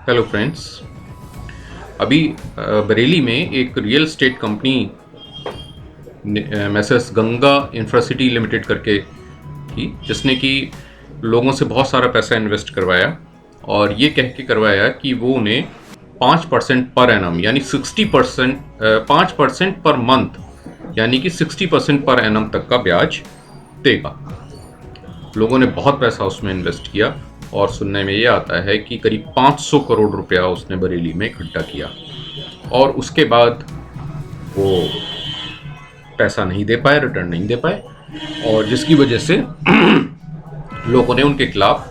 Hello friends. अभी बरेली में एक real estate company messrs Ganga Infracity Limited करके थी, जिसने कि लोगों से बहुत सारा पैसा इन्वेस्ट करवाया और ये कह के करवाया कि वो उन्हें 5% पर एनम यानी 60%, 5% पर मंथ यानी कि 60% पर एनम तक का ब्याज देगा। लोगों ने बहुत पैसा उसमें इन्वेस्ट किया और सुनने में ये आता है कि करीब 500 करोड़ रुपया उसने बरेली में इकट्ठा किया और उसके बाद वो पैसा नहीं दे पाए, रिटर्न नहीं दे पाए, और जिसकी वजह से लोगों ने उनके खिलाफ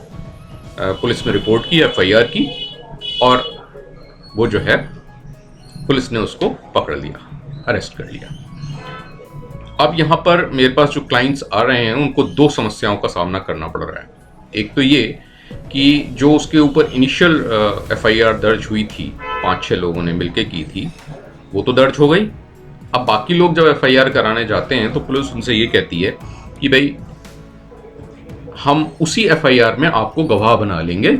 पुलिस में रिपोर्ट की, एफआईआर की, और वो जो है पुलिस ने उसको पकड़ लिया, अरेस्ट कर लिया। अब यहाँ पर मेरे पास जो क्लाइंट्स आ रहे हैं उनको दो समस्याओं का सामना करना पड़ रहा है। एक तो ये कि जो उसके ऊपर इनिशियल एफआईआर दर्ज हुई थी, 5-6 लोगों ने मिलके की थी, वो तो दर्ज हो गई। अब बाकी लोग जब एफआईआर कराने जाते हैं तो पुलिस उनसे ये कहती है कि भाई हम उसी एफआईआर में आपको गवाह बना लेंगे,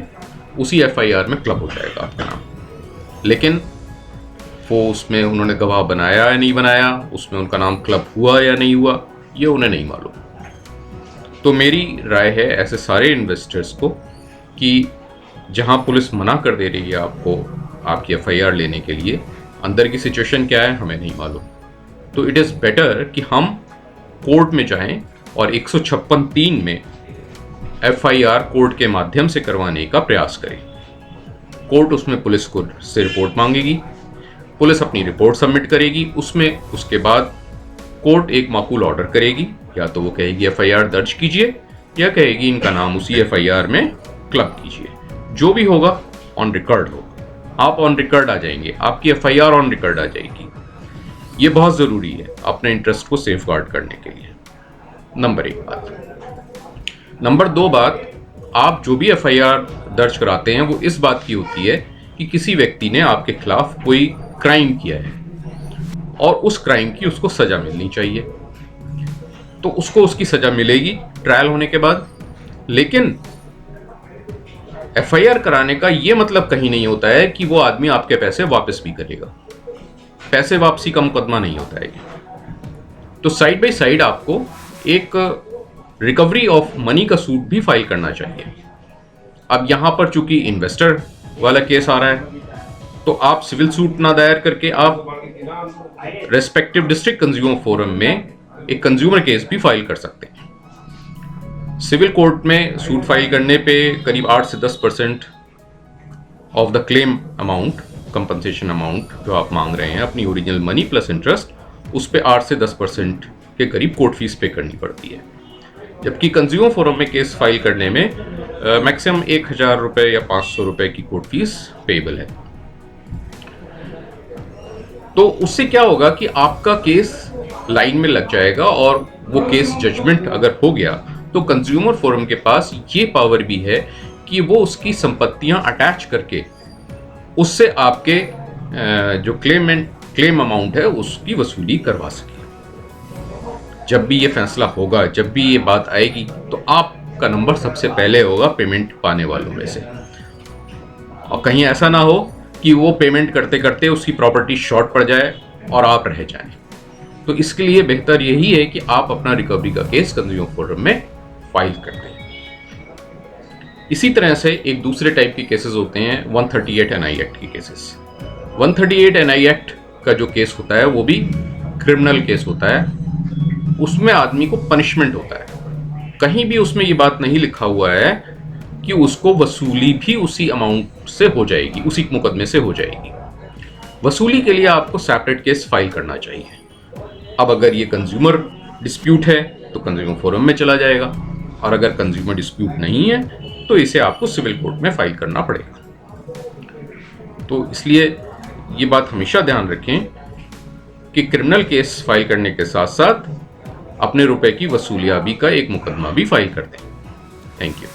उसी एफआईआर में क्लब हो जाएगा आपका नाम। लेकिन वो उसमें उन्होंने गवाह बनाया या नहीं बनाया, उसमें उनका नाम क्लब हुआ या नहीं हुआ, ये उन्हें नहीं मालूम। तो मेरी राय है ऐसे सारे इन्वेस्टर्स को कि जहां पुलिस मना कर दे रही है आपको आपकी एफआईआर लेने के लिए, अंदर की सिचुएशन क्या है हमें नहीं मालूम। तो इट इज़ बेटर कि हम कोर्ट में जाएं और 156(3) में एफआईआर कोर्ट के माध्यम से करवाने का प्रयास करें। कोर्ट उसमें पुलिस को से रिपोर्ट मांगेगी, पुलिस अपनी रिपोर्ट सबमिट करेगी, उसके बाद कोर्ट एक माकूल ऑर्डर करेगी। या तो वो कहेगी एफआईआर दर्ज कीजिए, या कहेगी इनका नाम उसी एफआईआर में क्लब कीजिए। जो भी होगा ऑन रिकॉर्ड होगा, आप ऑन रिकॉर्ड आ जाएंगे, आपकी एफआईआर ऑन रिकॉर्ड आ जाएगी। ये बहुत ज़रूरी है अपने इंटरेस्ट को सेफ गार्ड करने के लिए। नंबर 1 बात। नंबर 2 बात, आप जो भी एफआईआर दर्ज कराते हैं वो इस बात की होती है कि किसी व्यक्ति ने आपके खिलाफ कोई क्राइम किया है और उस क्राइम की उसको सजा मिलनी चाहिए। तो उसको उसकी सजा मिलेगी ट्रायल होने के बाद। लेकिन एफआईआर कराने का ये मतलब कहीं नहीं होता है कि वो आदमी आपके पैसे वापस भी करेगा। पैसे वापसी का मुकदमा नहीं होता है। तो साइड बाय साइड आपको एक रिकवरी ऑफ मनी का सूट भी फाइल करना चाहिए। अब यहां पर चूंकि इन्वेस्टर वाला केस आ रहा है, तो आप सिविल सूट ना दायर करके आप रेस्पेक्टिव डिस्ट्रिक्ट कंज्यूमर फोरम में एक कंज्यूमर केस भी फाइल कर सकते हैं। सिविल कोर्ट में सूट फाइल करने पे करीब 8 से 10% of the claim amount, compensation amount जो आप मांग रहे हैं अपनी ओरिजिनल मनी प्लस इंटरेस्ट, उस पे 8 से 10% के करीब कोर्ट फीस पे करनी पड़ती है। जबकि कंज्यूमर फोरम में केस फाइल करने में मैक्सिमम 1000 रुपये या 500 रुपये की कोर्ट फीस पेएबल है। तो उससे क्या होगा कि आपका केस लाइन में लग जाएगा, और वो केस जजमेंट अगर हो गया तो कंज्यूमर फोरम के पास ये पावर भी है कि वो उसकी संपत्तियां अटैच करके उससे आपके जो क्लेम अमाउंट है उसकी वसूली करवा सके। जब भी ये फैसला होगा, जब भी ये बात आएगी, तो आपका नंबर सबसे पहले होगा पेमेंट पाने वालों में से। और कहीं ऐसा ना हो कि वो पेमेंट करते करते उसकी प्रॉपर्टी शॉर्ट पड़ जाए और आप रह जाएं। तो इसके लिए बेहतर यही है कि आप अपना रिकवरी का केस कंज्यूमर फोरम में फाइल कर दें। इसी तरह से एक दूसरे टाइप के केसेस होते हैं 138 एनआई एक्ट के केसेस। 138 एनआई एक्ट का जो केस होता है वो भी क्रिमिनल केस होता है। उसमें आदमी को पनिशमेंट होता है। कहीं भी उसमें ये बात नहीं लिखा हुआ है कि उसको वसूली भी उसी अमाउंट से हो जाएगी, उसी मुकदमे से हो जाएगी। वसूली के लिए आपको सेपरेट केस फाइल करना चाहिए। अब अगर ये कंज्यूमर डिस्प्यूट है तो कंज्यूमर फोरम में चला जाएगा, और अगर कंज्यूमर डिस्प्यूट नहीं है तो इसे आपको सिविल कोर्ट में फाइल करना पड़ेगा। तो इसलिए ये बात हमेशा ध्यान रखें कि क्रिमिनल केस फाइल करने के साथ साथ अपने रुपए की वसूलियाबी का एक मुकदमा भी फाइल कर दें। Thank you.